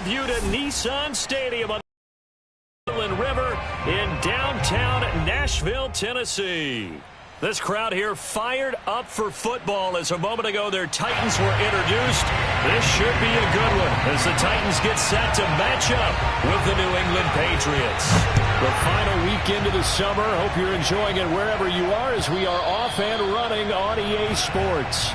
view to Nissan Stadium on the River in downtown Nashville, Tennessee. This crowd here fired up for football as a moment ago their Titans were introduced. This should be a good one as the Titans get set to match up with the New England Patriots. The final weekend of the summer. Hope you're enjoying it wherever you are as we are off and running on EA Sports.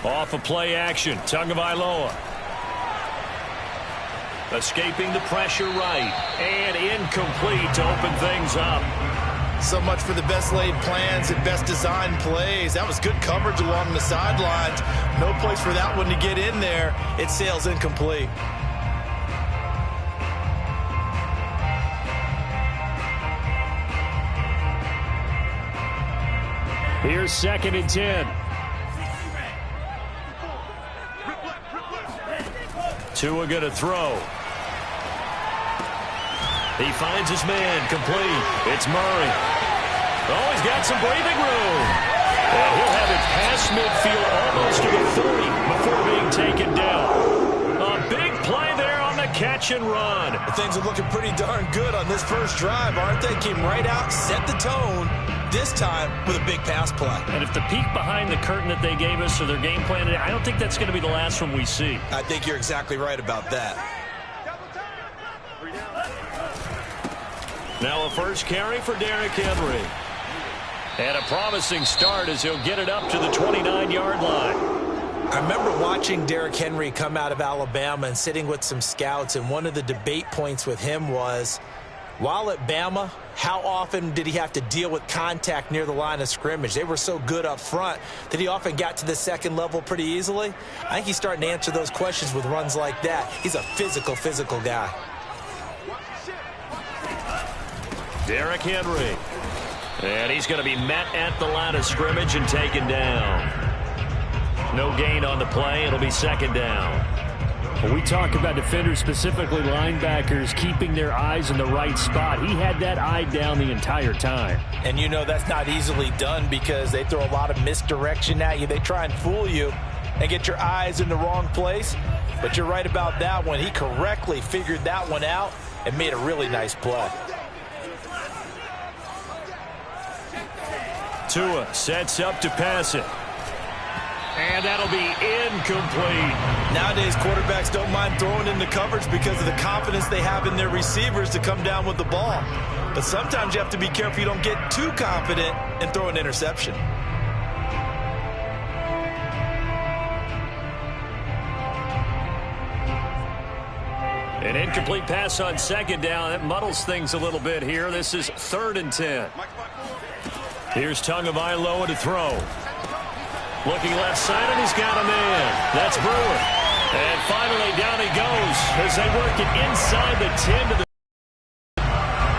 Off of play action, Tagovailoa. Escaping the pressure right, and incomplete to open things up. So much for the best laid plans and best designed plays. That was good coverage along the sidelines. No place for that one to get in there. It sails incomplete. Here's 2nd and 10. Tua going to throw. He finds his man, complete. It's Murray. Oh, he's got some breathing room. And he'll have it past midfield almost to the 40 before being taken down. A big play there on the catch and run. Things are looking pretty darn good on this first drive, aren't they? Came right out, set the tone, this time with a big pass play. And if the peek behind the curtain that they gave us or their game plan, I don't think that's going to be the last one we see. I think you're exactly right about that. Now a first carry for Derrick Henry. And a promising start as he'll get it up to the 29-yard line. I remember watching Derrick Henry come out of Alabama and sitting with some scouts, and one of the debate points with him was, while at Bama, how often did he have to deal with contact near the line of scrimmage? They were so good up front that he often got to the second level pretty easily. I think he's starting to answer those questions with runs like that. He's a physical guy. Derrick Henry. And he's going to be met at the line of scrimmage and taken down. No gain on the play. It'll be 2nd down. When we talk about defenders, specifically linebackers, keeping their eyes in the right spot, he had that eye down the entire time. And you know that's not easily done because they throw a lot of misdirection at you. They try and fool you and get your eyes in the wrong place. But you're right about that one. He correctly figured that one out and made a really nice play. Tua sets up to pass it. And that'll be incomplete. Nowadays, quarterbacks don't mind throwing into coverage because of the confidence they have in their receivers to come down with the ball. But sometimes you have to be careful you don't get too confident and throw an interception. An incomplete pass on 2nd down. That muddles things a little bit here. This is 3rd and 10. Here's Tagovailoa to throw. Looking left side, and he's got a man. That's Brewer. And finally, down he goes as they work it inside the 10 to the...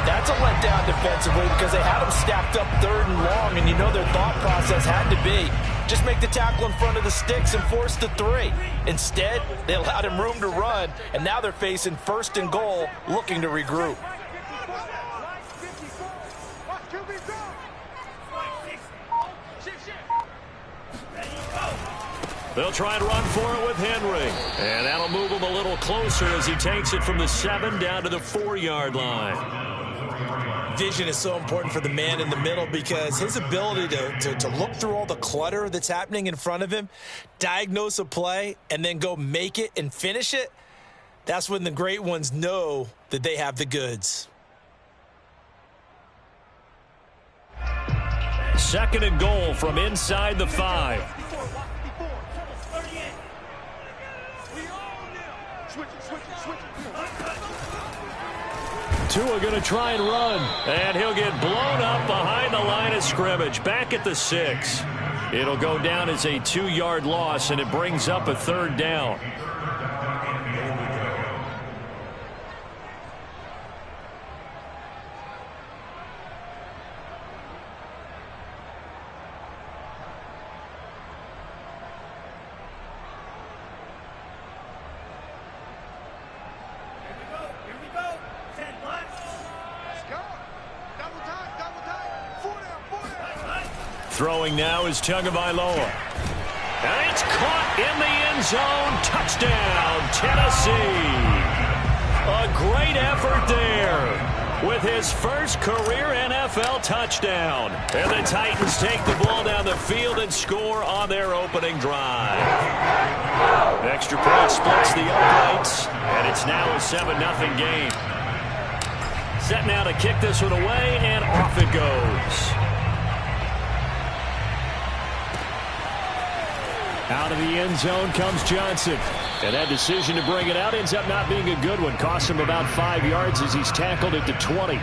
That's a letdown defensively because they had him stacked up 3rd and long, and you know their thought process had to be just make the tackle in front of the sticks and force the 3. Instead, they allowed him room to run, and now they're facing 1st and goal, looking to regroup. They'll try and run for it with Henry. And that'll move him a little closer as he takes it from the 7 down to the 4-yard line. Vision is so important for the man in the middle because his ability to look through all the clutter that's happening in front of him, diagnose a play, and then go make it and finish it, that's when the great ones know that they have the goods. 2nd and goal from inside the 5. Tua going to try and run. And he'll get blown up behind the line of scrimmage. Back at the 6. It'll go down as a 2-yard loss, and it brings up a 3rd down. Throwing now is Tagovailoa. And it's caught in the end zone. Touchdown, Tennessee. A great effort there with his first career NFL touchdown. And the Titans take the ball down the field and score on their opening drive. Extra point splits the uprights, and it's now a 7-0 game. Set now to kick this one away, and off it goes. Out of the end zone comes Johnson. And that decision to bring it out ends up not being a good one. Cost him about 5 yards as he's tackled at the 20.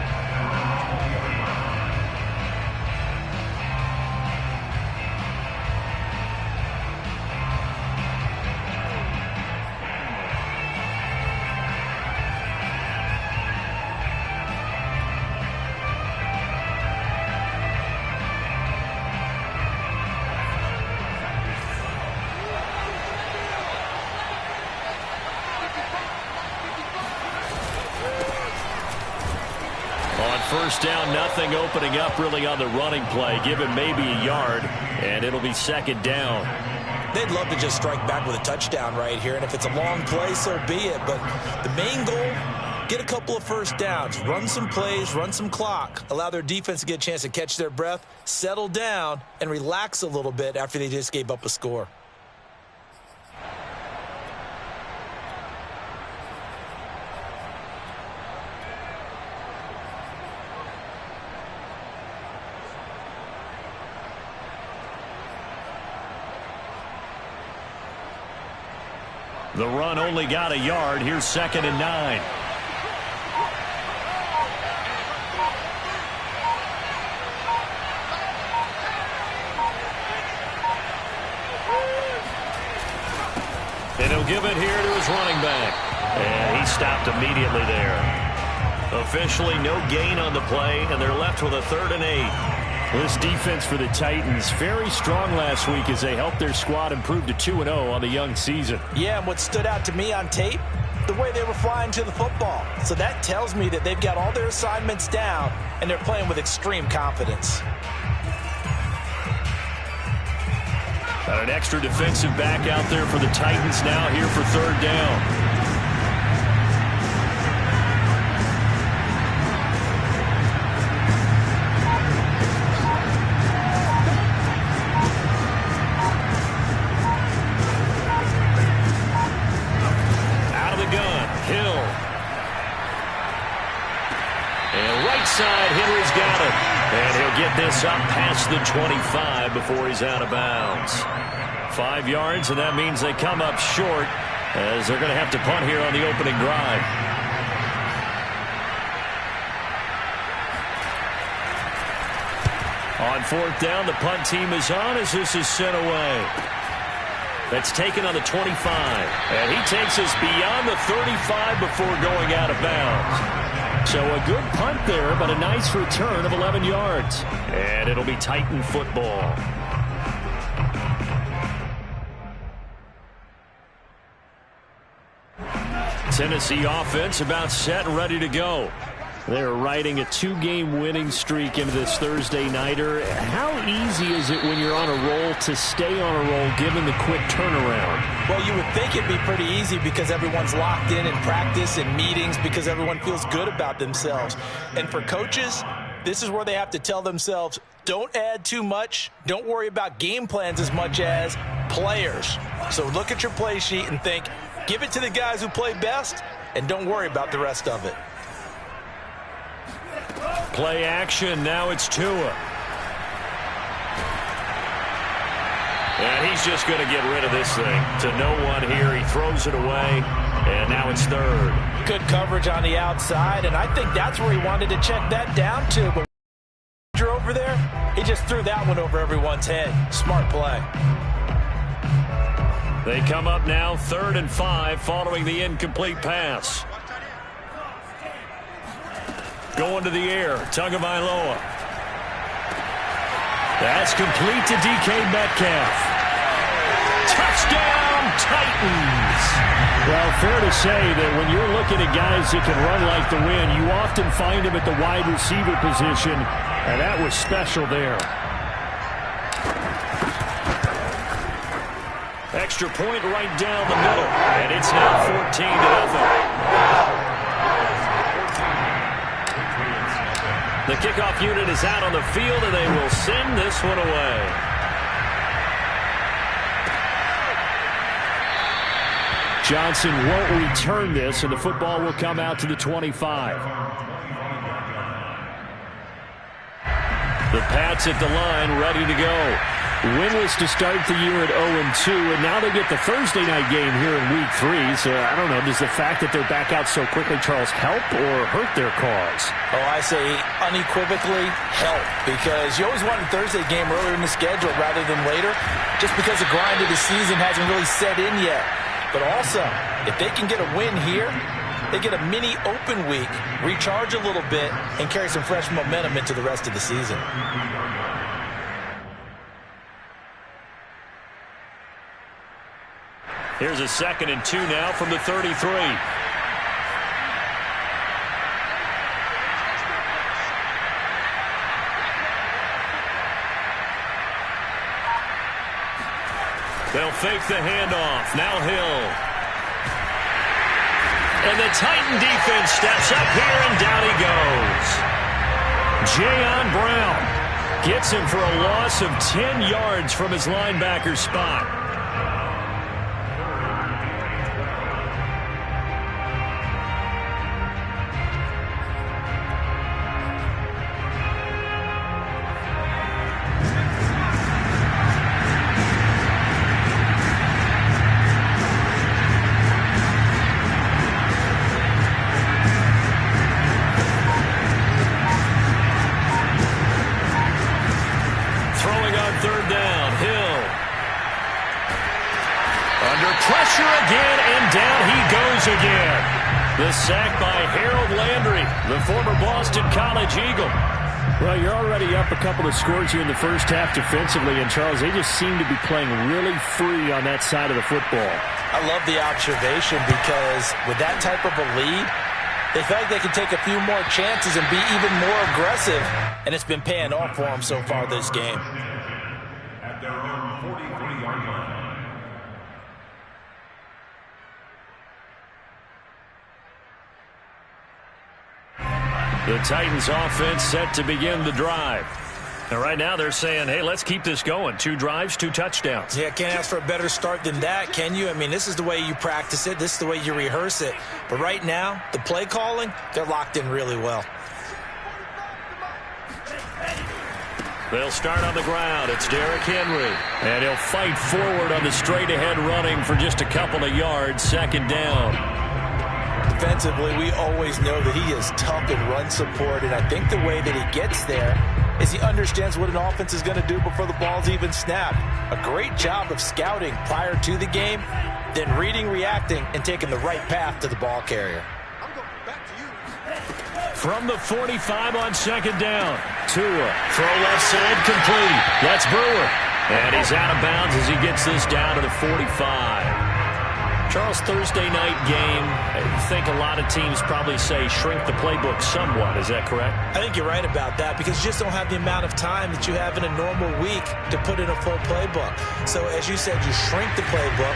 First down, nothing opening up really on the running play. Give him maybe a yard, and it'll be second down. They'd love to just strike back with a touchdown right here, and if it's a long play, so be it. But the main goal, get a couple of first downs, run some plays, run some clock, allow their defense to get a chance to catch their breath, settle down, and relax a little bit after they just gave up a score. The run only got a yard. Here's 2nd and 9. And he'll give it here to his running back. And he stopped immediately there. Officially no gain on the play, and they're left with a 3rd and 8. This defense for the Titans, very strong last week as they helped their squad improve to 2-0 on the young season. Yeah, and what stood out to me on tape, the way they were flying to the football. So that tells me that they've got all their assignments down, and they're playing with extreme confidence. Got an extra defensive back out there for the Titans now here for 3rd down. Side, Henry's got it. And he'll get this up past the 25 before he's out of bounds. 5 yards, and that means they come up short as they're going to have to punt here on the opening drive. On 4th down, the punt team is on as this is sent away. That's taken on the 25. And he takes us beyond the 35 before going out of bounds. So a good punt there, but a nice return of 11 yards. And it'll be Titan football. Tennessee offense about set and ready to go. They're riding a 2-game winning streak into this Thursday nighter. How easy is it when you're on a roll to stay on a roll given the quick turnaround? Well, you would think it'd be pretty easy because everyone's locked in practice and meetings because everyone feels good about themselves. And for coaches, this is where they have to tell themselves, don't add too much. Don't worry about game plans as much as players. So look at your play sheet and think, give it to the guys who play best and don't worry about the rest of it. Play action. Now it's Tua. And he's just going to get rid of this thing to no one here. He throws it away, and now it's 3rd. Good coverage on the outside, and I think that's where he wanted to check that down to. But you're over there, he just threw that one over everyone's head. Smart play. They come up now 3rd and 5 following the incomplete pass. Going to the air, Tagovailoa. That's complete to DK Metcalf. Touchdown, Titans! Well, fair to say that when you're looking at guys that can run like the wind, you often find them at the wide receiver position, and that was special there. Extra point right down the middle, and it's now 14-0. The kickoff unit is out on the field, and they will send this one away. Johnson won't return this, and the football will come out to the 25. The Pats at the line, ready to go. Winless to start the year at 0-2, and now they get the Thursday night game here in Week 3. So, I don't know, does the fact that they're back out so quickly, Charles, help or hurt their cause? Oh, I say unequivocally help, because you always want a Thursday game earlier in the schedule rather than later, just because the grind of the season hasn't really set in yet. But also, if they can get a win here, they get a mini open week, recharge a little bit, and carry some fresh momentum into the rest of the season. Here's a 2nd and 2 now from the 33. They'll fake the handoff. Now Hill. And the Titan defense steps up here, and down he goes. Jayon Brown gets him for a loss of 10 yards from his linebacker spot. The sack by Harold Landry, the former Boston College Eagle. Well, you're already up a couple of scores here in the first half defensively, and Charles, they just seem to be playing really free on that side of the football. I love the observation, because with that type of a lead, they feel like they can take a few more chances and be even more aggressive, and it's been paying off for them so far this game. At their own 43-yard line. The Titans offense set to begin the drive. And right now they're saying, hey, let's keep this going. 2 drives, 2 touchdowns. Yeah, can't ask for a better start than that, can you? I mean, this is the way you practice it. This is the way you rehearse it. But right now, the play calling, they're locked in really well. They'll start on the ground. It's Derrick Henry. And he'll fight forward on the straight-ahead running for just a couple of yards. 2nd down. Defensively, we always know that he is tough in run support, and I think the way that he gets there is he understands what an offense is going to do before the ball's even snapped. A great job of scouting prior to the game, then reading, reacting, and taking the right path to the ball carrier. From the 45 on 2nd down. Tua, throw left side, complete. That's Brewer. And he's out of bounds as he gets this down to the 45. Charles, Thursday night game, I think a lot of teams probably say shrink the playbook somewhat. Is that correct? I think you're right about that, because you just don't have the amount of time that you have in a normal week to put in a full playbook. So as you said, you shrink the playbook,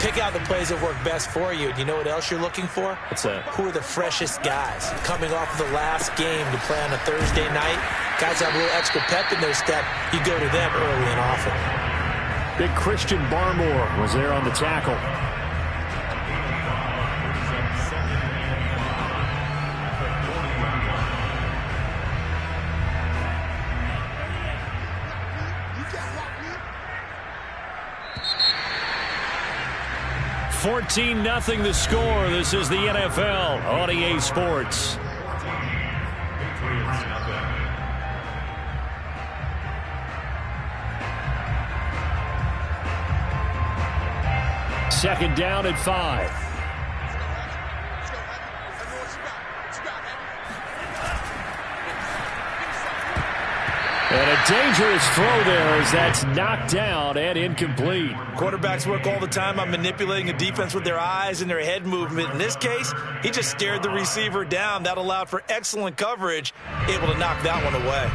pick out the plays that work best for you. And you know what else you're looking for? What's that? Who are the freshest guys coming off of the last game to play on a Thursday night? Guys have a little extra pep in their step. You go to them early and often. Big Christian Barmore was there on the tackle. $14-0 the score. This is the NFL on EA Sports. Second down at 5. And a dangerous throw there as that's knocked down and incomplete. Quarterbacks work all the time on manipulating a defense with their eyes and their head movement. In this case, he just stared the receiver down. That allowed for excellent coverage, able to knock that one away.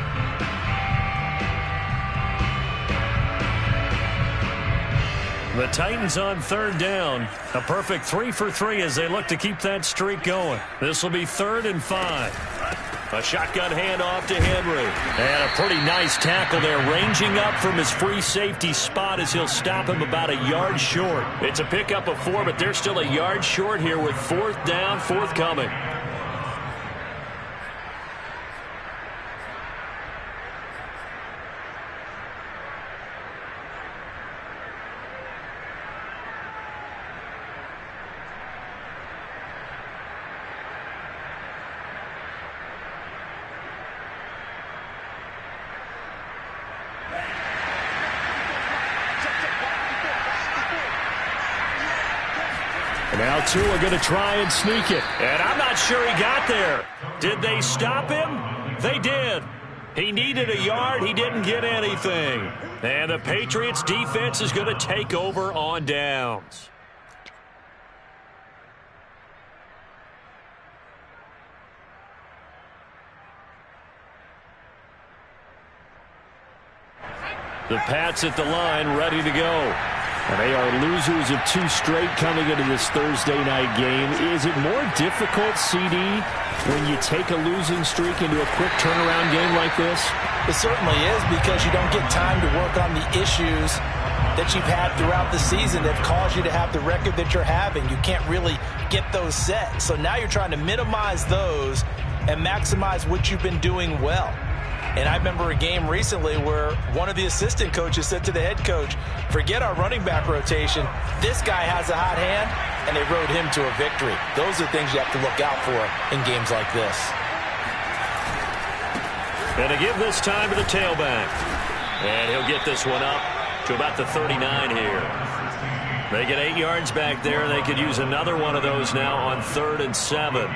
The Titans on third down. A perfect 3 for 3 as they look to keep that streak going. This will be 3rd and 5. A shotgun handoff to Henry. And a pretty nice tackle there, ranging up from his free safety spot as he'll stop him about a yard short. It's a pickup of 4, but they're still a yard short here with 4th down forthcoming. Now Tua going to try and sneak it. And I'm not sure he got there. Did they stop him? They did. He needed a yard. He didn't get anything. And the Patriots defense is going to take over on downs. The Pats at the line, ready to go. And they are losers of 2 straight coming into this Thursday night game. Is it more difficult, CD, when you take a losing streak into a quick turnaround game like this? It certainly is, because you don't get time to work on the issues that you've had throughout the season that caused you to have the record that you're having. You can't really get those set. So now you're trying to minimize those and maximize what you've been doing well. And I remember a game recently where one of the assistant coaches said to the head coach, forget our running back rotation. This guy has a hot hand, and they rode him to a victory. Those are things you have to look out for in games like this. And to give this time to the tailback. And he'll get this one up to about the 39 here. They get 8 yards back there. They could use another one of those now on 3rd and 7.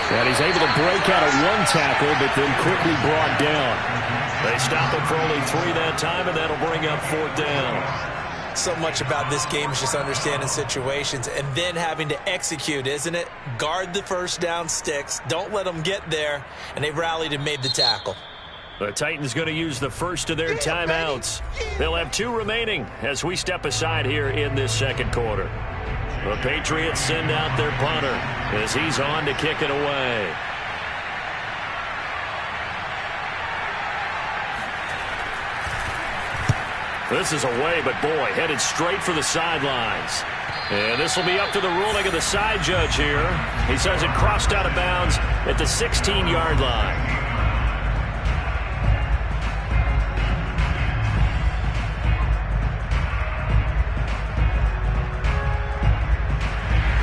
And he's able to break out of 1 tackle, but then quickly brought down. They stop him for only 3 that time, and that'll bring up 4th down. So much about this game is just understanding situations and then having to execute, isn't it? Guard the first down sticks. Don't let them get there. And they rallied and made the tackle. The Titans going to use the first of their timeouts. They'll have 2 remaining as we step aside here in this second quarter. The Patriots send out their punter as he's on to kick it away. This is away, but boy, headed straight for the sidelines. And this will be up to the ruling of the side judge here. He says it crossed out of bounds at the 16-yard line.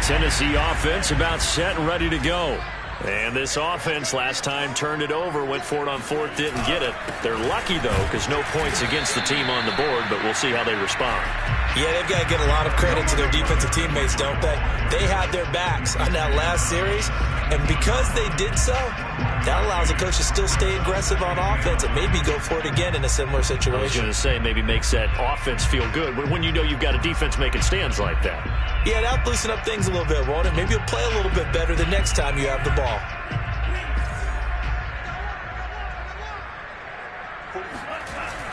Tennessee offense about set and ready to go. And this offense last time turned it over, went for it on 4th, didn't get it. They're lucky, though, because no points against the team on the board, but we'll see how they respond. Yeah, they've got to get a lot of credit to their defensive teammates, don't they? They had their backs on that last series, and because they did so, that allows a coach to still stay aggressive on offense and maybe go for it again in a similar situation. I was going to say maybe makes that offense feel good, but when you know you've got a defense making stands like that. Yeah, that'll loosen up things a little bit, won't it? Maybe you'll play a little bit better the next time you have the ball.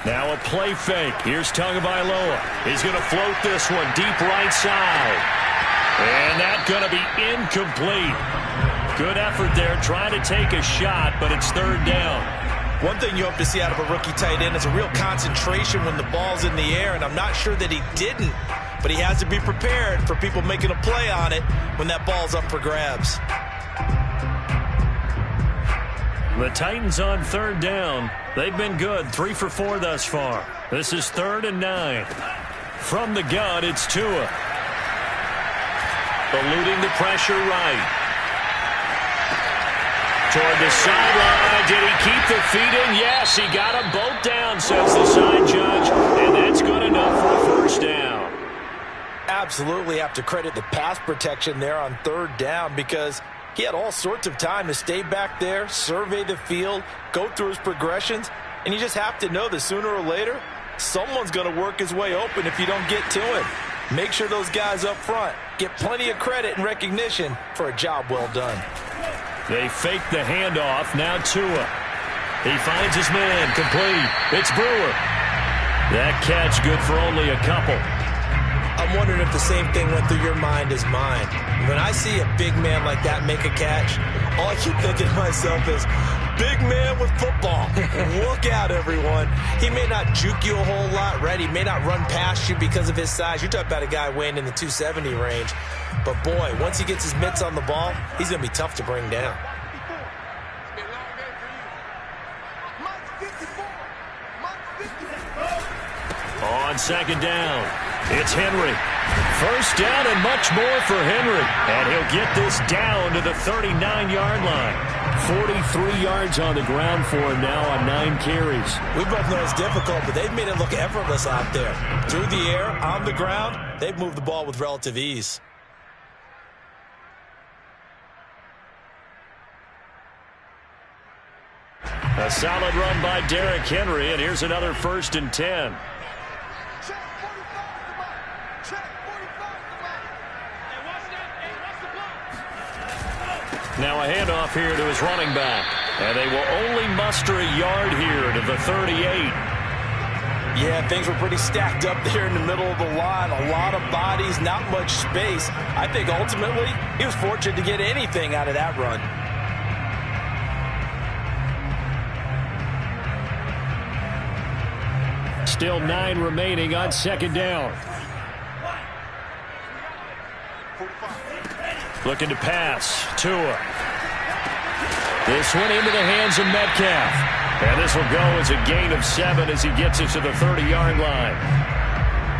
Now a play fake. Here's Tagovailoa. He's going to float this one deep right side. And that's going to be incomplete. Good effort there trying to take a shot, but it's 3rd down. One thing you hope to see out of a rookie tight end is a real concentration when the ball's in the air, and I'm not sure that he didn't, but he has to be prepared for people making a play on it when that ball's up for grabs. The Titans on 3rd down. They've been good, 3 for 4 thus far. This is 3rd and 9. From the gun, it's Tua. Eluding the pressure right. Toward the sideline. Did he keep the feet in? Yes, he got them both down, says the side judge. And that's good enough for a first down. Absolutely have to credit the pass protection there on third down because he had all sorts of time to stay back there, survey the field, go through his progressions, and you just have to know that sooner or later, someone's going to work his way open if you don't get to him. Make sure those guys up front get plenty of credit and recognition for a job well done. They fake the handoff. Now Tua. He finds his man. Complete. It's Brewer. That catch good for only a couple. I'm wondering if the same thing went through your mind as mine. When I see a big man like that make a catch, all I keep thinking to myself is, big man with football. Look out, everyone. He may not juke you a whole lot, right? He may not run past you because of his size. You're talking about a guy weighing in the 270 range. But, boy, once he gets his mitts on the ball, he's going to be tough to bring down. On second down, it's Henry. First down and much more for Henry. And he'll get this down to the 39-yard line. 43 yards on the ground for him now on 9 carries. We both know it's difficult, but they've made it look effortless out there. Through the air, on the ground, they've moved the ball with relative ease. A solid run by Derrick Henry, and here's another 1st and 10. Now a handoff here to his running back. And they will only muster a yard here to the 38. Yeah, things were pretty stacked up there in the middle of the line. A lot of bodies, not much space. I think ultimately he was fortunate to get anything out of that run. Still 9 remaining on second down. Looking to pass. Tua. This one into the hands of Metcalf. And this will go as a gain of 7 as he gets it to the 30-yard line.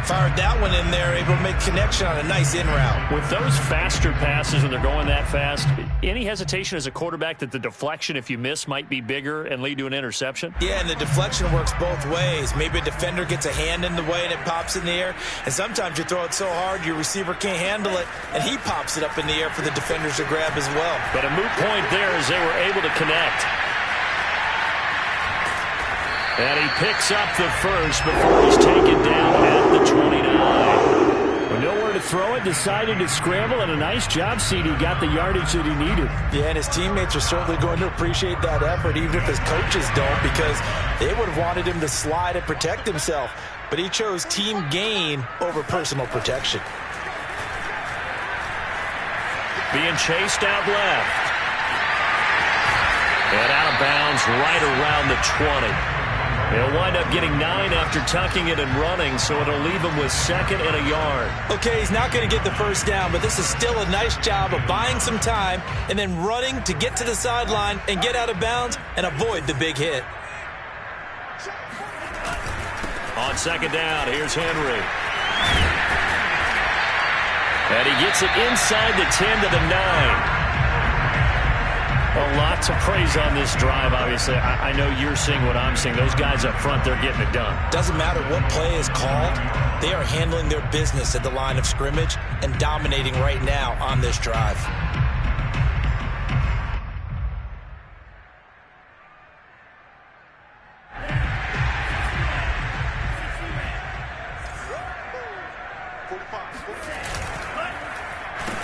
Fired that one in there, able to make connection on a nice in route. With those faster passes and they're going that fast, any hesitation as a quarterback that the deflection, if you miss, might be bigger and lead to an interception? Yeah, and the deflection works both ways. Maybe a defender gets a hand in the way and it pops in the air. And sometimes you throw it so hard your receiver can't handle it, and he pops it up in the air for the defenders to grab as well. But a moot point there as they were able to connect. And he picks up the first before he's taken down at the 29. With nowhere to throw it, decided to scramble, and a nice job, CD. Got the yardage that he needed. Yeah, and his teammates are certainly going to appreciate that effort, even if his coaches don't, because they would have wanted him to slide and protect himself. But he chose team gain over personal protection. Being chased out left. And out of bounds right around the 20. He'll wind up getting 9 after tucking it and running, so it'll leave him with 2nd and a yard. Okay, he's not going to get the first down, but this is still a nice job of buying some time and then running to get to the sideline and get out of bounds and avoid the big hit. On second down, here's Henry. And he gets it inside the 10 to the 9. A lot to praise on this drive, obviously. I know you're seeing what I'm seeing. Those guys up front, they're getting it done. Doesn't matter what play is called. They are handling their business at the line of scrimmage and dominating right now on this drive.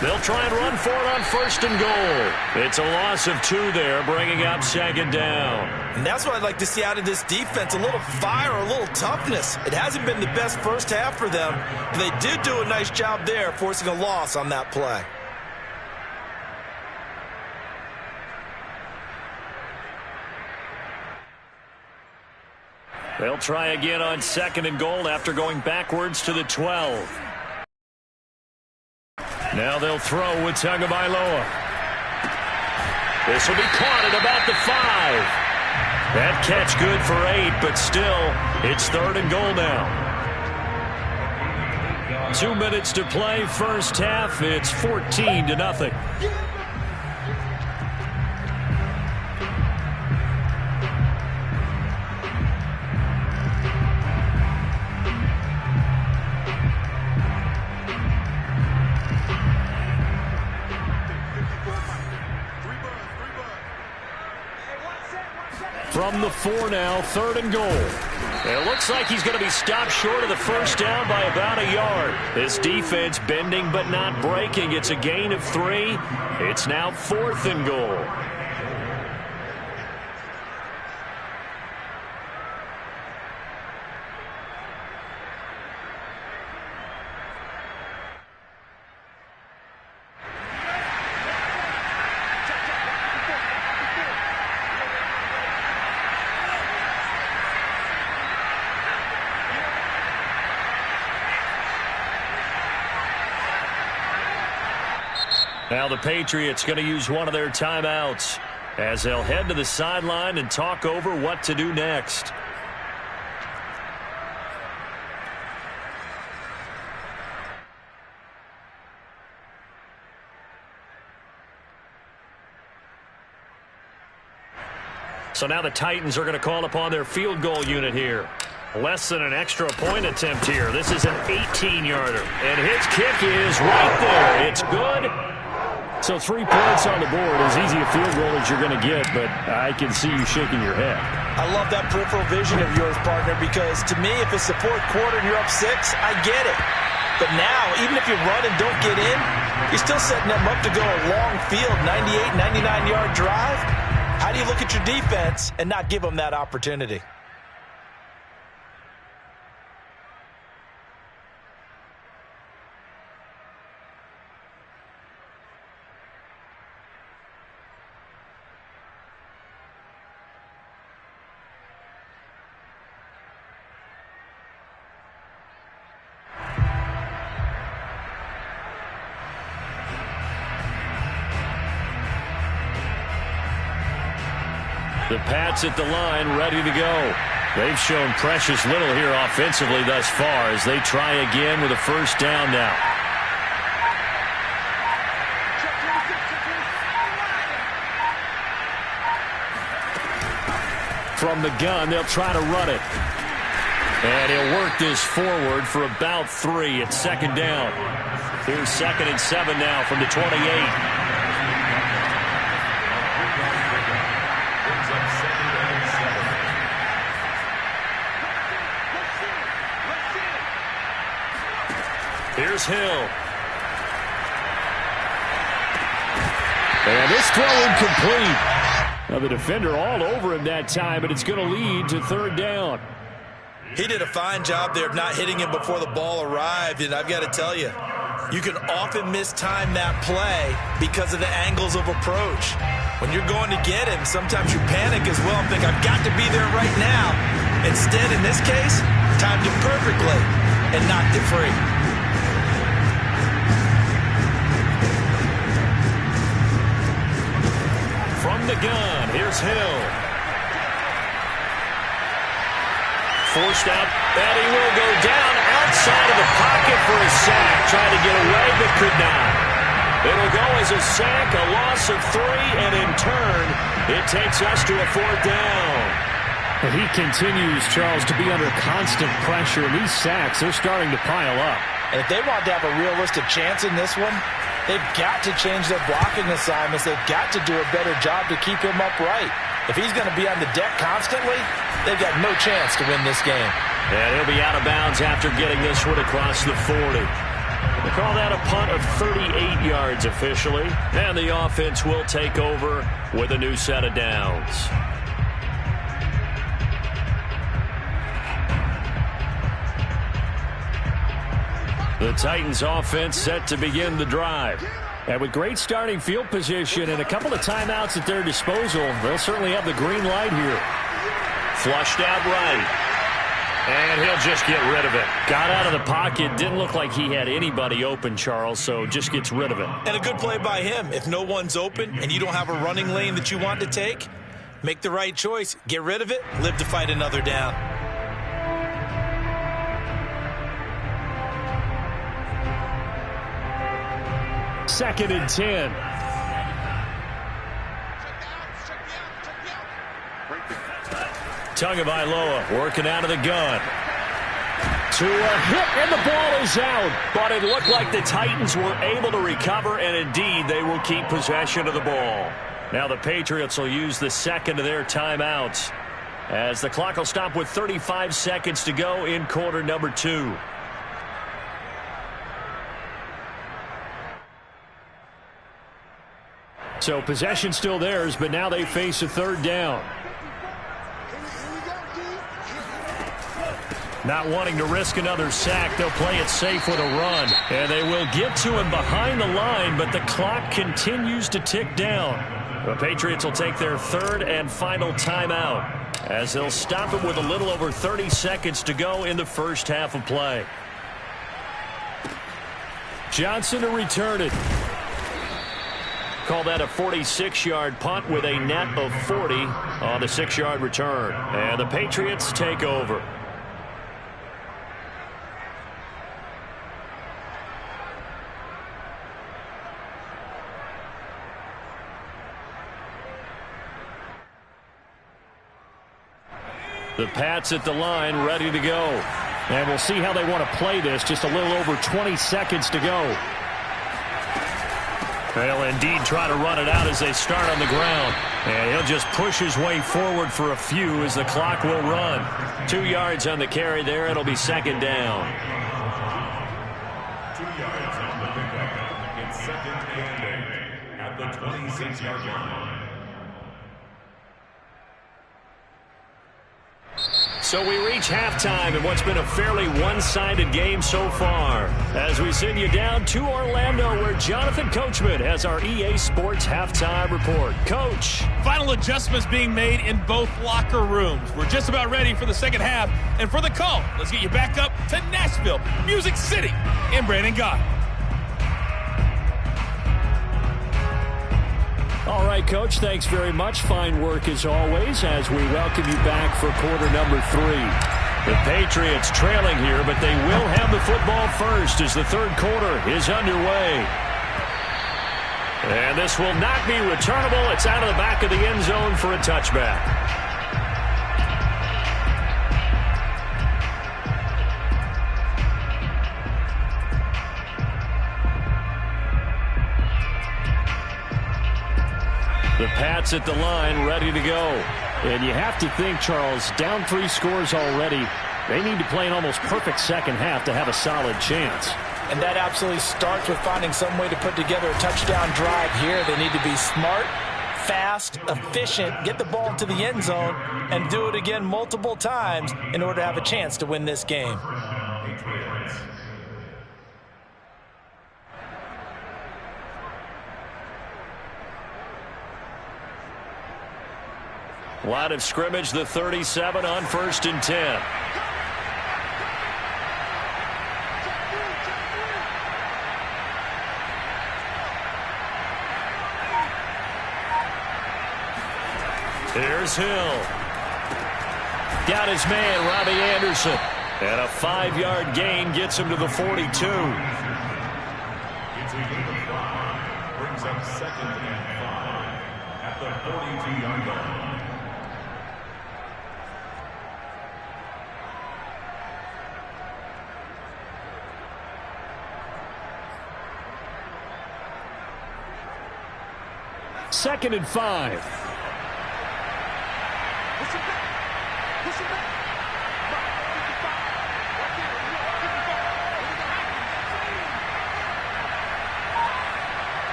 They'll try and run for it on 1st and goal. It's a loss of 2 there, bringing up 2nd down. And that's what I'd like to see out of this defense, a little fire, a little toughness. It hasn't been the best first half for them, but they did do a nice job there, forcing a loss on that play. They'll try again on 2nd and goal after going backwards to the 12. Now they'll throw with Tagovailoa. This will be caught at about the 5. That catch good for 8, but still, it's 3rd and goal now. 2 minutes to play, first half. It's 14-0. From the 4 now, 3rd and goal. It looks like he's going to be stopped short of the first down by about a yard. This defense bending but not breaking. It's a gain of 3. It's now 4th and goal. Now the Patriots going to use one of their timeouts as they'll head to the sideline and talk over what to do next. So now the Titans are going to call upon their field goal unit here. Less than an extra point attempt here. This is an 18-yarder. And his kick is right there. It's good. So 3 points on the board, as easy a field goal as you're going to get, but I can see you shaking your head. I love that peripheral vision of yours, partner, because to me, if it's the 4th quarter and you're up 6, I get it. But now, even if you run and don't get in, you're still setting them up to go a long field, 98, 99-yard drive. How do you look at your defense and not give them that opportunity? The Pats at the line, ready to go. They've shown precious little here offensively thus far as they try again with a first down now. From the gun, they'll try to run it. And he'll work this forward for about 3. It's 2nd down. Here's 2nd and 7 now from the 28. Here's Hill. And this throw incomplete. Now the defender all over him that time, but it's going to lead to 3rd down. He did a fine job there of not hitting him before the ball arrived, and I've got to tell you, you can often mistime that play because of the angles of approach. When you're going to get him, sometimes you panic as well and think, I've got to be there right now. Instead, in this case, timed it perfectly and knocked it free. From the gun, here's Hill. Forced out, and he will go down outside of the pocket for a sack. Tried to get away, but could not. It'll go as a sack, a loss of 3, and in turn, it takes us to a 4th down. He continues, Charles, to be under constant pressure. These sacks, they're starting to pile up. And if they want to have a realistic chance in this one, they've got to change their blocking assignments. They've got to do a better job to keep him upright. If he's going to be on the deck constantly, they've got no chance to win this game. And he'll be out of bounds after getting this one across the 40. They call that a punt of 38 yards officially. And the offense will take over with a new set of downs. The Titans offense set to begin the drive. And with great starting field position and a couple of timeouts at their disposal, they'll certainly have the green light here. Flushed out right. And he'll just get rid of it. Got out of the pocket. Didn't look like he had anybody open, Charles, so just gets rid of it. And a good play by him. If no one's open and you don't have a running lane that you want to take, make the right choice. Get rid of it. Live to fight another down. 2nd and 10. Tagovailoa working out of the gun. To a hit, and the ball is out. But it looked like the Titans were able to recover, and indeed they will keep possession of the ball. Now the Patriots will use the second of their timeouts, as the clock will stop with 35 seconds to go in quarter number 2. So possession still theirs, but now they face a 3rd down. Not wanting to risk another sack, they'll play it safe with a run. And they will get to him behind the line, but the clock continues to tick down. The Patriots will take their 3rd and final timeout, as they'll stop it with a little over 30 seconds to go in the first half of play. Johnson to return it. Call that a 46-yard punt with a net of 40 on the 6-yard return. And the Patriots take over. The Pats at the line, ready to go. And we'll see how they want to play this. Just a little over 20 seconds to go. They'll indeed try to run it out as they start on the ground. And he'll just push his way forward for a few as the clock will run. 2 yards on the carry there. It'll be 2nd down. 2 yards on the pickup. It's 2nd and 8 at the 26-yard line. So we reach halftime in what's been a fairly one-sided game so far, as we send you down to Orlando, where Jonathan Coachman has our EA Sports halftime report. Coach. Final adjustments being made in both locker rooms. We're just about ready for the second half. And for the call, let's get you back up to Nashville, Music City, and Brandon Gott. All right, Coach, thanks very much. Fine work as always as we welcome you back for quarter number 3. The Patriots trailing here, but they will have the football first as the 3rd quarter is underway. And this will not be returnable. It's out of the back of the end zone for a touchback. The Pats at the line, ready to go. And you have to think, Charles, down 3 scores already. They need to play an almost perfect second half to have a solid chance. And that absolutely starts with finding some way to put together a touchdown drive here. They need to be smart, fast, efficient, get the ball into the end zone, and do it again multiple times in order to have a chance to win this game. Line of scrimmage, the 37 on 1st and 10. Here's Hill. Got his man, Robbie Anderson. And a 5-yard gain gets him to the 42. It's a gain of 5. Brings up 2nd and 5 at the 42-yard line. Second and 5.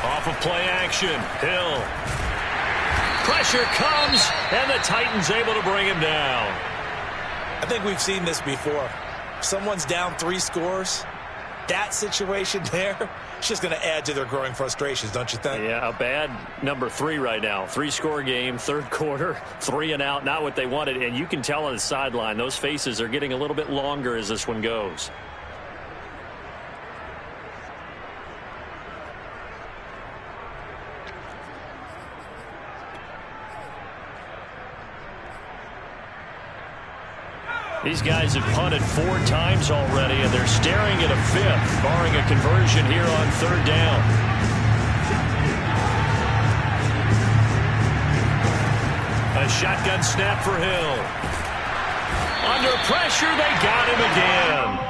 Off of play action, Hill. Pressure comes, and the Titans able to bring him down. I think we've seen this before. Someone's down 3 scores. That situation there, it's just going to add to their growing frustrations, don't you think? Yeah, a bad number 3 right now. 3-score game, 3rd quarter, 3 and out, not what they wanted. And you can tell on the sideline, those faces are getting a little bit longer as this one goes. These guys have punted 4 times already, and they're staring at a 5th, barring a conversion here on 3rd down. A shotgun snap for Hill. Under pressure, they got him again.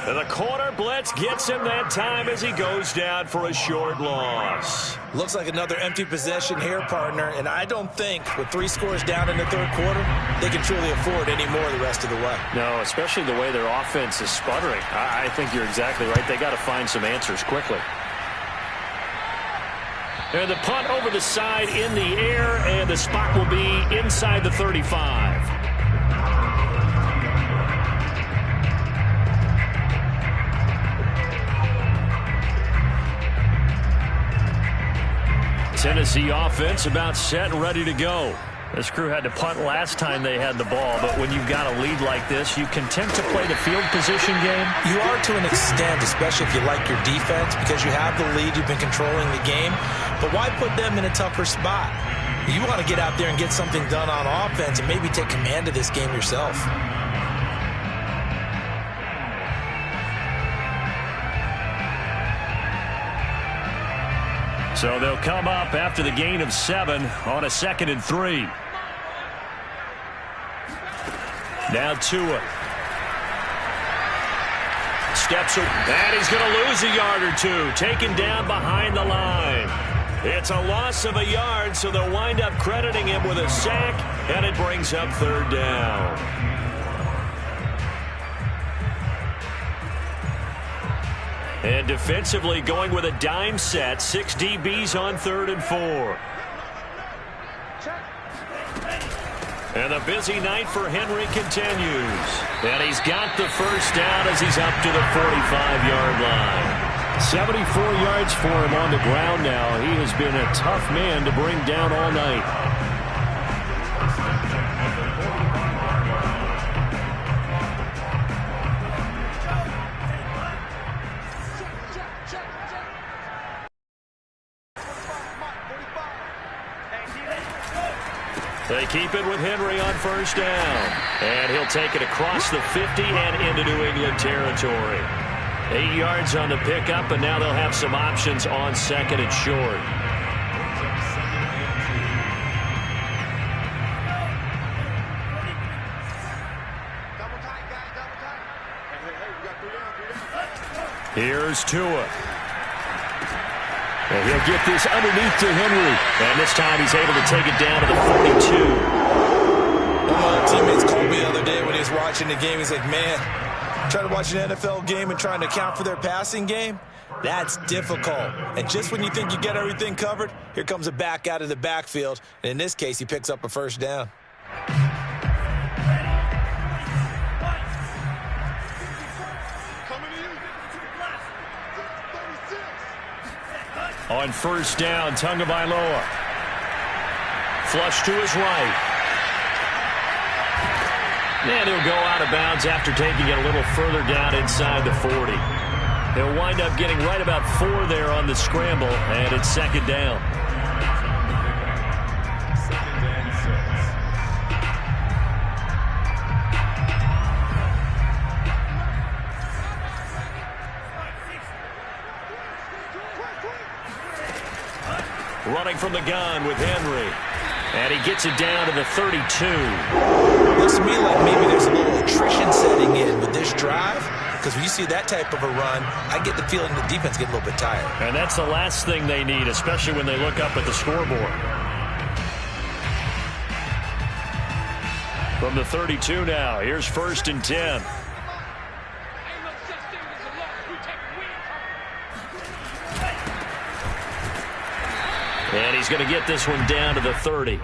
And the corner blitz gets him that time as he goes down for a short loss. Looks like another empty possession here, partner, and I don't think with 3 scores down in the 3rd quarter, they can truly afford any more the rest of the way. No, especially the way their offense is sputtering. I think you're exactly right. They got to find some answers quickly. And the punt over the side in the air, and the spot will be inside the 35. Tennessee offense about set and ready to go. This crew had to punt last time they had the ball, but when you've got a lead like this, you content to play the field position game? You are to an extent, especially if you like your defense, because you have the lead, you've been controlling the game. But why put them in a tougher spot? You want to get out there and get something done on offense and maybe take command of this game yourself. So they'll come up after the gain of 7 on a 2nd and 3. Now Tua. Steps up, and he's going to lose a yard or 2. Taken down behind the line. It's a loss of a yard, so they'll wind up crediting him with a sack, and it brings up 3rd down. And defensively going with a dime set. 6 DBs on 3rd and 4. And the busy night for Henry continues. And he's got the first down as he's up to the 45-yard line. 74 yards for him on the ground now. He has been a tough man to bring down all night. They keep it with Henry on first down. And he'll take it across the 50 and into New England territory. 8 yards on the pickup, and now they'll have some options on 2nd and short. Here's Tua. And he'll get this underneath to Henry. And this time he's able to take it down to the 42. One of my teammates called me the other day when he was watching the game. He's like, man, trying to watch an NFL game and trying to account for their passing game, that's difficult. And just when you think you get everything covered, here comes a back out of the backfield. And in this case, he picks up a first down. On first down, Tagovailoa. Flush to his right. And he'll go out of bounds after taking it a little further down inside the 40. He'll wind up getting right about 4 there on the scramble, and it's 2nd down. Running from the gun with Henry. And he gets it down to the 32. Looks to me like maybe there's a little attrition setting in with this drive. Because when you see that type of a run, I get the feeling the defense get a little bit tired. And that's the last thing they need, especially when they look up at the scoreboard. From the 32 now, here's 1st and 10. And he's going to get this one down to the 30.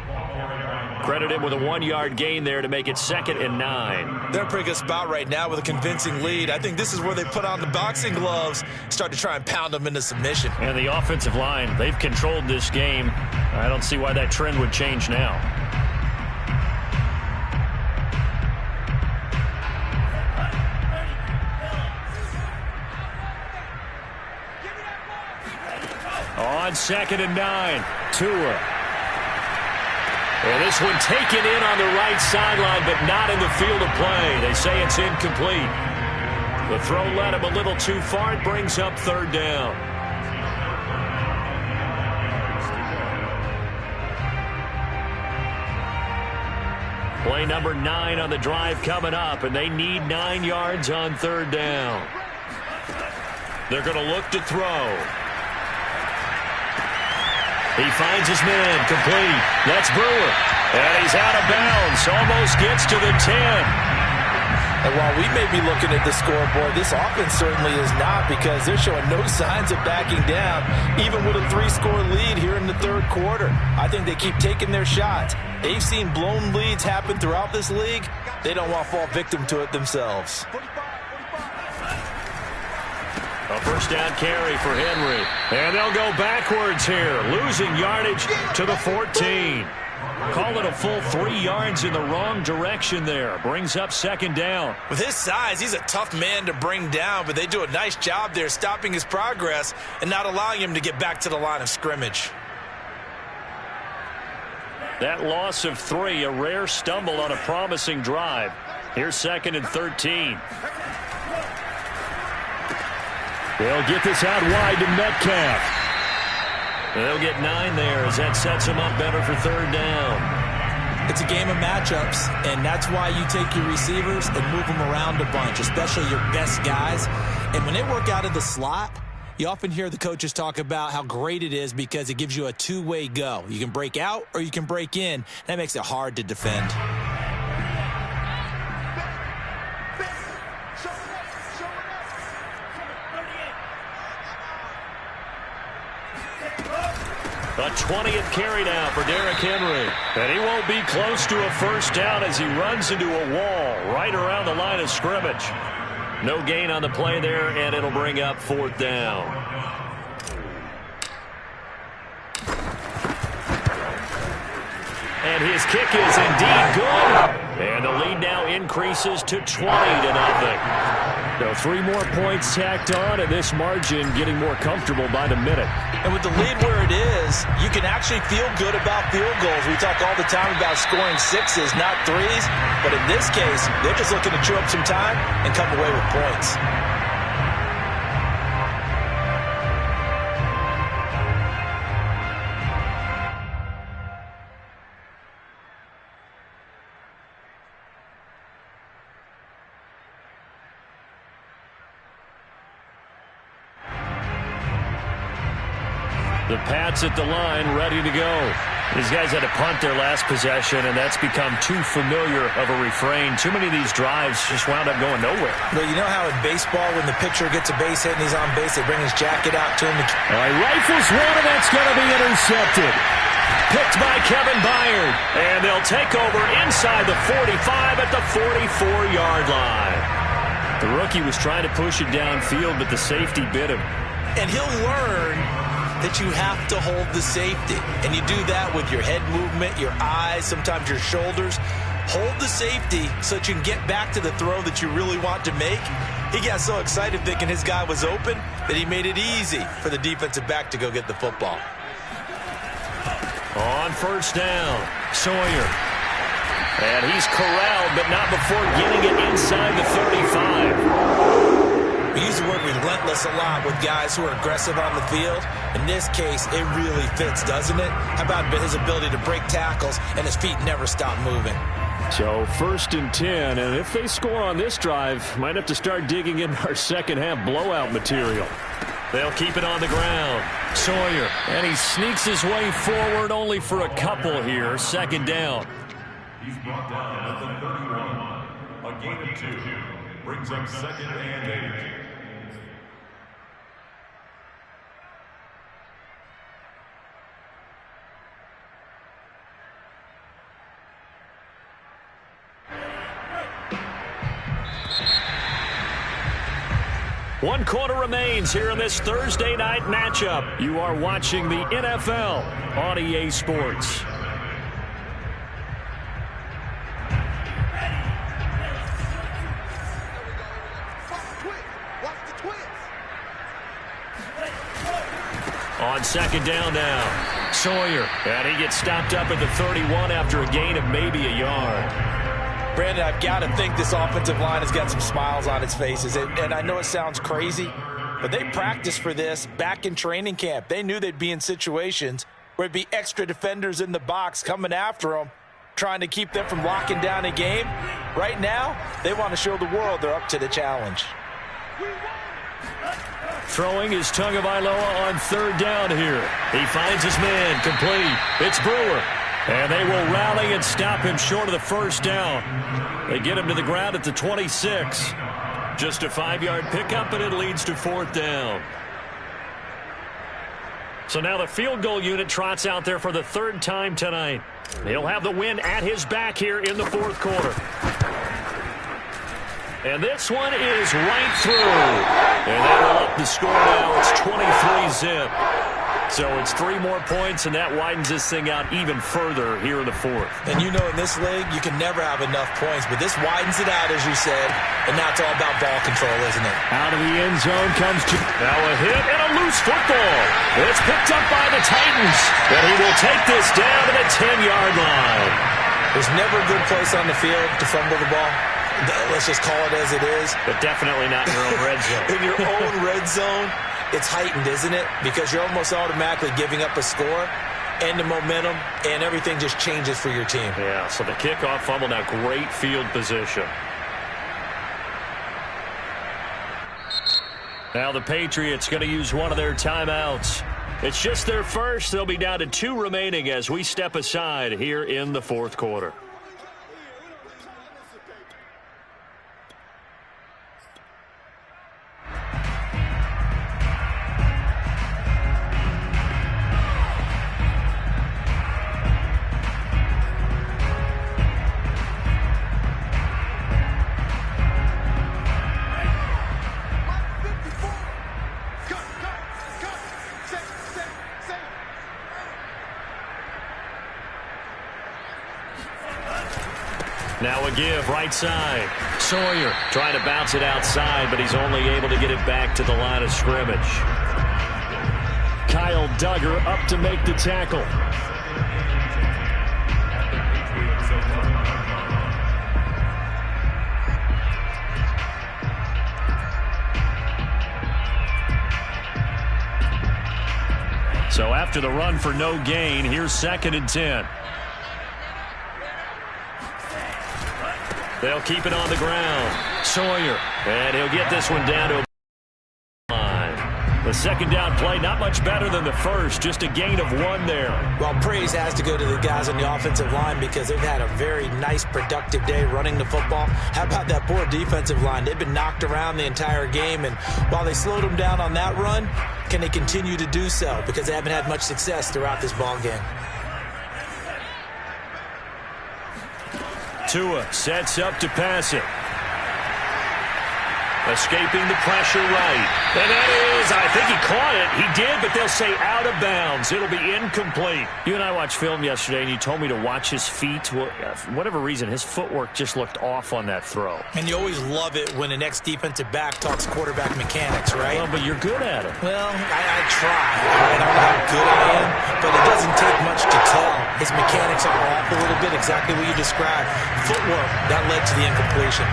Credit him with a 1-yard gain there to make it 2nd and 9. They're in a pretty good spot right now with a convincing lead. I think this is where they put on the boxing gloves, start to try and pound them into submission. And the offensive line, they've controlled this game. I don't see why that trend would change now. On 2nd and 9, Tua. And this one taken in on the right sideline, but not in the field of play. They say it's incomplete. The throw led him a little too far. It brings up third down. Play number 9 on the drive coming up, and they need 9 yards on third down. They're going to look to throw. He finds his man, complete. That's Brewer. And he's out of bounds, almost gets to the 10. And while we may be looking at the scoreboard, this offense certainly is not, because they're showing no signs of backing down, even with a 3-score lead here in the third quarter. I think they keep taking their shots. They've seen blown leads happen throughout this league. They don't want to fall victim to it themselves. A first down carry for Henry. And they'll go backwards here, losing yardage to the 14. Call it a full 3 yards in the wrong direction there. Brings up second down. With his size, he's a tough man to bring down, but they do a nice job there stopping his progress and not allowing him to get back to the line of scrimmage. That loss of 3, a rare stumble on a promising drive. Here's 2nd and 13. They'll get this out wide to Metcalf. They'll get 9 there as that sets them up better for third down. It's a game of matchups, and that's why you take your receivers and move them around a bunch, especially your best guys. And when they work out of the slot, you often hear the coaches talk about how great it is because it gives you a two-way go. You can break out or you can break in. That makes it hard to defend. A 20th carry now for Derrick Henry. And he won't be close to a first down as he runs into a wall right around the line of scrimmage. No gain on the play there, and it'll bring up fourth down. And his kick is indeed good. And the lead now increases to 20-0. So 3 more points tacked on, and this margin getting more comfortable by the minute. And with the lead where it is, you can actually feel good about field goals. We talk all the time about scoring 6s, not 3s. But in this case, they're just looking to chew up some time and come away with points. The Pats at the line, ready to go. These guys had to punt their last possession, and that's become too familiar of a refrain. Too many of these drives just wound up going nowhere. Well, you know how in baseball, when the pitcher gets a base hit and he's on base, they bring his jacket out to him. Rifles one, and that's going to be intercepted. Picked by Kevin Byard. And they'll take over inside the 45 at the 44-yard line. The rookie was trying to push it downfield, but the safety bit him. And he'll learn that you have to hold the safety. And you do that with your head movement, your eyes, sometimes your shoulders. Hold the safety so that you can get back to the throw that you really want to make. He got so excited thinking his guy was open that he made it easy for the defensive back to go get the football. On first down, Sawyer. And he's corralled, but not before getting it inside the 35. We use the word relentless a lot with guys who are aggressive on the field. In this case, it really fits, doesn't it? How about his ability to break tackles and his feet never stop moving? So 1st and 10, and if they score on this drive, might have to start digging in our second half blowout material. They'll keep it on the ground. Sawyer, and he sneaks his way forward only for a couple here. Second down. He's brought down at the 31. A gain of 2. Brings up 2nd and 8. One quarter remains here in this Thursday night matchup. You are watching the NFL on EA Sports. On second down now. Sawyer. And he gets stopped up at the 31 after a gain of maybe a yard. Brandon, I've got to think this offensive line has got some smiles on its faces. And I know it sounds crazy, but they practiced for this back in training camp. They knew they'd be in situations where it'd be extra defenders in the box coming after them, trying to keep them from locking down a game. Right now, they want to show the world they're up to the challenge. Throwing is Tagovailoa on third down here. He finds his man, complete. It's Brewer. And they will rally and stop him short of the first down. They get him to the ground at the 26. Just a 5-yard pickup, and it leads to fourth down. So now the field goal unit trots out there for the third time tonight. He'll have the win at his back here in the fourth quarter. And this one is right through. And that will up the score now. It's 23-zip. So it's 3 more points, and that widens this thing out even further here in the fourth. And you know in this league, you can never have enough points, but this widens it out, as you said, and now it's all about ball control, isn't it? Out of the end zone comes now a hit and a loose football. It's picked up by the Titans, and he will take this down to the 10-yard line. There's never a good place on the field to fumble the ball. Let's just call it as it is. But definitely not in your own red zone. In your own red zone, it's heightened, isn't it? Because you're almost automatically giving up a score and the momentum, and everything just changes for your team. Yeah, so the kickoff fumble, now great field position. Now the Patriots going to use one of their timeouts. It's just their first. They'll be down to 2 remaining as we step aside here in the fourth quarter. Now a give right side. Sawyer trying to bounce it outside, but he's only able to get it back to the line of scrimmage. Kyle Duggar up to make the tackle. So after the run for no gain, here's 2nd and 10. They'll keep it on the ground. Sawyer. And he'll get this one down to a line. The second down play, not much better than the first. Just a gain of 1 there. Well, praise has to go to the guys on the offensive line because they've had a very nice, productive day running the football. How about that poor defensive line? They've been knocked around the entire game, and while they slowed them down on that run, can they continue to do so? Because they haven't had much success throughout this ball game. Tua sets up to pass it. Escaping the pressure right. And that is, I think he caught it. He did, but they'll say out of bounds. It'll be incomplete. You and I watched film yesterday, and you told me to watch his feet. Well, for whatever reason, his footwork just looked off on that throw. And you always love it when an ex-defensive back talks quarterback mechanics, right? Well, but you're good at it. Well, I try. I don't know how good I am, but it doesn't take much to tell. His mechanics are off a little bit, exactly what you described. Footwork, that led to the incompletion.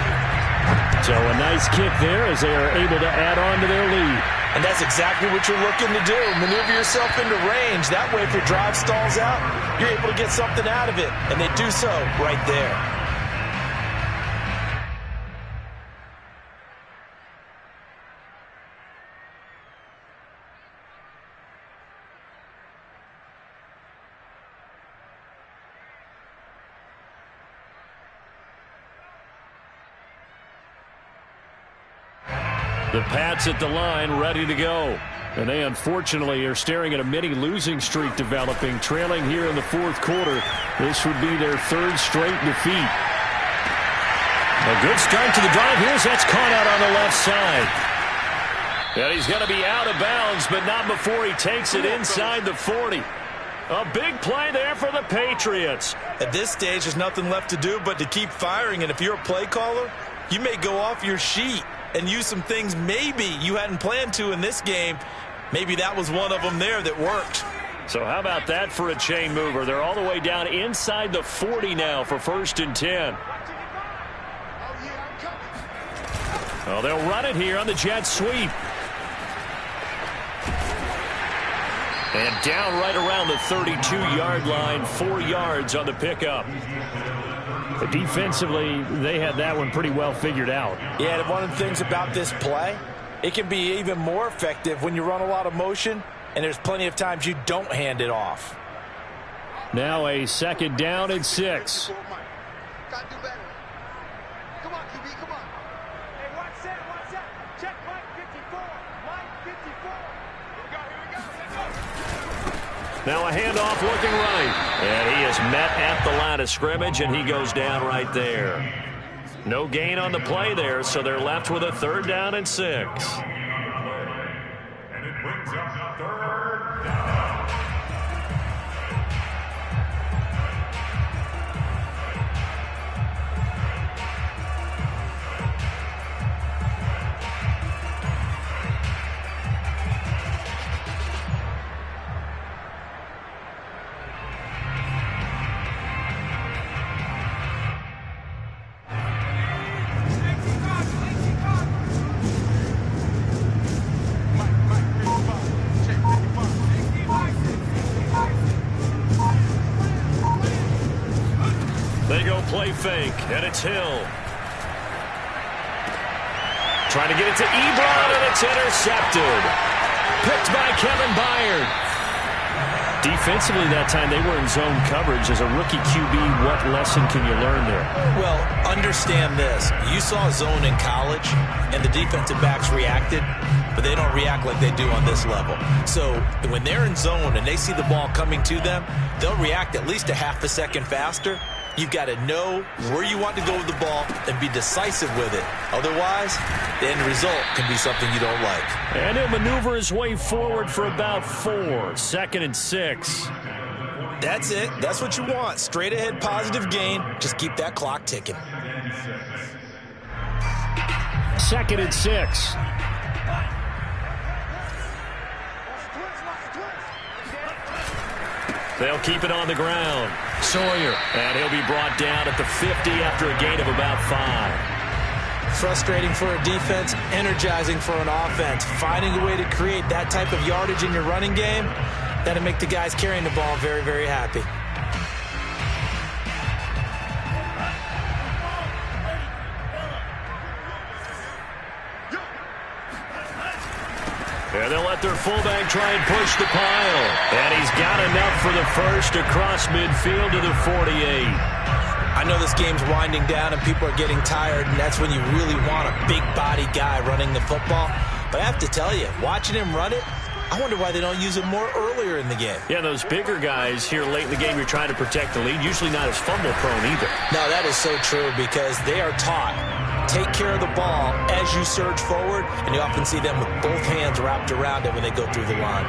So a nice kick there as they are able to add on to their lead. And that's exactly what you're looking to do. Maneuver yourself into range. That way, if your drive stalls out, you're able to get something out of it. And they do so right there. The Pats at the line, ready to go. And they unfortunately are staring at a mini losing streak developing, trailing here in the fourth quarter. This would be their 3rd straight defeat. A good start to the drive. Here's that's caught out on the left side. And he's going to be out of bounds, but not before he takes it inside the 40. A big play there for the Patriots. At this stage, there's nothing left to do but to keep firing. And if you're a play caller, you may go off your sheet and use some things maybe you hadn't planned to in this game. Maybe that was one of them there that worked. So how about that for a chain mover? They're all the way down inside the 40 now for 1st and 10. Oh, they'll run it here on the jet sweep. And down right around the 32-yard line, 4 yards on the pickup. But defensively, they had that one pretty well figured out. Yeah, and one of the things about this play, it can be even more effective when you run a lot of motion, and there's plenty of times you don't hand it off. Now a 2nd down and 6. Now a handoff looking right. And he is met at the line of scrimmage, and he goes down right there. No gain on the play there, so they're left with a 3rd down and 6. And it brings up 3rd down. They go play fake, and it's Hill. Trying to get it to Ebron, and it's intercepted. Picked by Kevin Byard. Defensively that time, they were in zone coverage. As a rookie QB, what lesson can you learn there? Well, understand this. You saw zone in college, and the defensive backs reacted, but they don't react like they do on this level. So when they're in zone and they see the ball coming to them, they'll react at least a half a second faster. You've got to know where you want to go with the ball and be decisive with it. Otherwise, the end result can be something you don't like. And he'll maneuver his way forward for about 4. 2nd and 6. That's it. That's what you want. Straight ahead positive gain. Just keep that clock ticking. 2nd and 6. They'll keep it on the ground. Sawyer, and he'll be brought down at the 50 after a gain of about 5. Frustrating for a defense, energizing for an offense. Finding a way to create that type of yardage in your running game, that'll make the guys carrying the ball very, very happy. And they'll let their fullback try and push the pile. And he's got enough for the first across midfield to the 48. I know this game's winding down and people are getting tired, and that's when you really want a big body guy running the football. But I have to tell you, watching him run it, I wonder why they don't use him more earlier in the game. Yeah, those bigger guys here late in the game, you're trying to protect the lead, usually not as fumble prone either. No, that is so true because they are taught. Take care of the ball as you surge forward, and you often see them with both hands wrapped around it when they go through the line.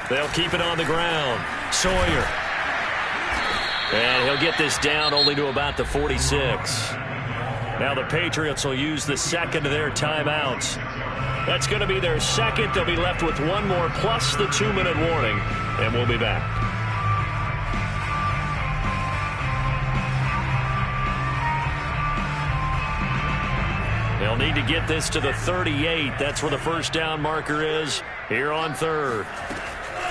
They'll keep it on the ground. Sawyer. And he'll get this down only to about the 46. Now the Patriots will use the second of their timeouts. That's going to be their second. They'll be left with one more plus the 2-minute warning, and we'll be back. They'll need to get this to the 38. That's where the first down marker is here on 3rd.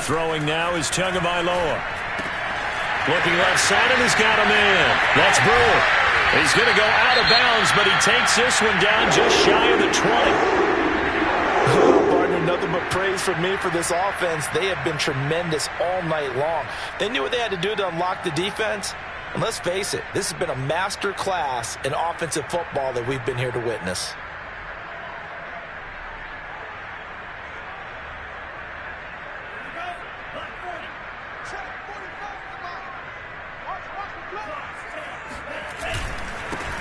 Throwing now is Tagovailoa. Looking left side, and he's got a man. That's Brewer. He's going to go out of bounds, but he takes this one down just shy of the 20. Partner, nothing but praise from me for this offense. They have been tremendous all night long. They knew what they had to do to unlock the defense. And let's face it, this has been a master class in offensive football that we've been here to witness.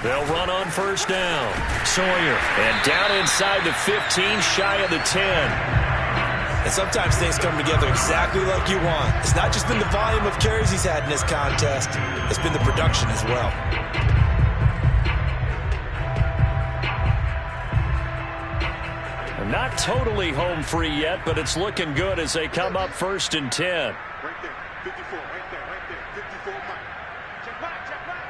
They'll run on first down. Sawyer, and down inside the 15, shy of the 10. And sometimes things come together exactly like you want. It's not just been the volume of carries he's had in this contest. It's been the production as well. Not totally home free yet, but it's looking good as they come up 1st and 10. Right there, 54, right there, 54, Mike. Check back, check back.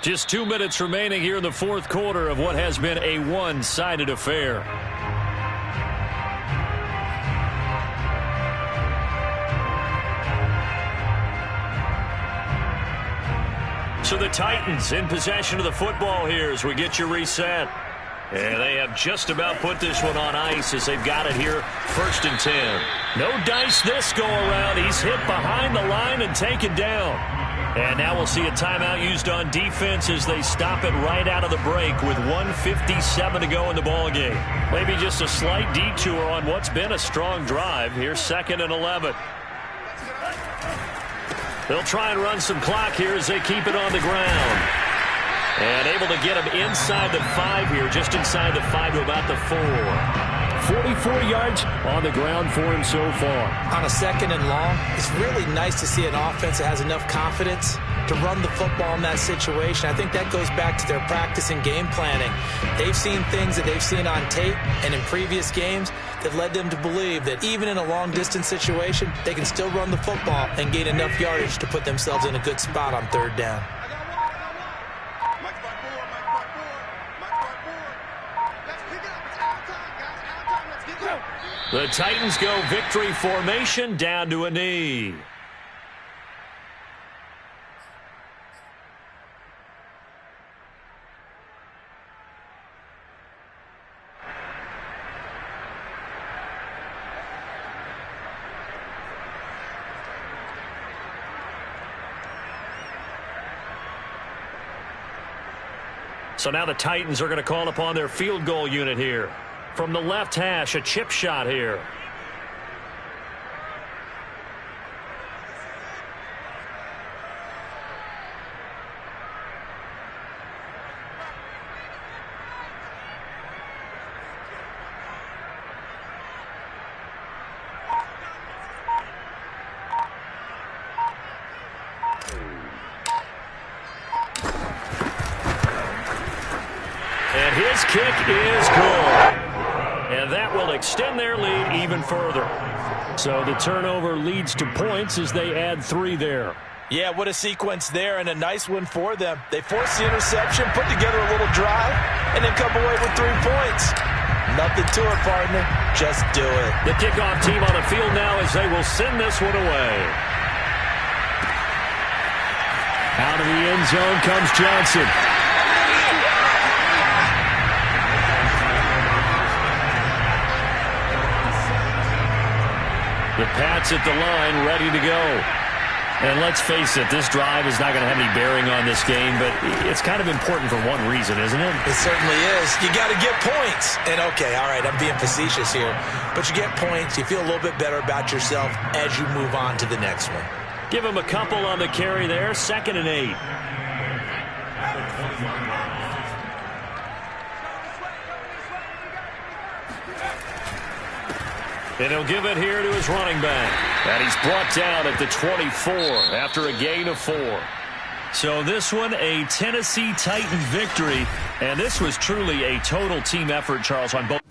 Just 2 minutes remaining here in the 4th quarter of what has been a one-sided affair. So the Titans in possession of the football here as we get you reset. And they have just about put this one on ice as they've got it here 1st and 10. No dice this go around. He's hit behind the line and taken down. And now we'll see a timeout used on defense as they stop it right out of the break with 1:57 to go in the ballgame. Maybe just a slight detour on what's been a strong drive. Here's 2nd and 11. They'll try and run some clock here as they keep it on the ground. And able to get him inside the 5 here, just inside the 5 to about the 4. 44 yards on the ground for him so far. On a 2nd and long, it's really nice to see an offense that has enough confidence to run the football in that situation. I think that goes back to their practice and game planning. They've seen things that they've seen on tape and in previous games that led them to believe that even in a long-distance situation, they can still run the football and gain enough yardage to put themselves in a good spot on 3rd down. The Titans go victory formation down to a knee. So now the Titans are going to call upon their field goal unit here. From the left hash, a chip shot here. And his kick is good. And that will extend their lead even further. So the turnover leads to points as they add 3 there. Yeah, what a sequence there, and a nice one for them. They forced the interception, put together a little drive, and then come away with 3 points. Nothing to it, partner. Just do it. The kickoff team on the field now as they will send this one away. Out of the end zone comes Johnson. The Pats at the line, ready to go. And let's face it, this drive is not going to have any bearing on this game, but it's kind of important for one reason, isn't it? It certainly is. You got to get points. And, okay, all right, I'm being facetious here. But you get points, you feel a little bit better about yourself as you move on to the next one. Give him a couple on the carry there, 2nd and 8. And he'll give it here to his running back. And he's brought down at the 24 after a gain of 4. So this one, a Tennessee Titan victory. And this was truly a total team effort, Charles, on both.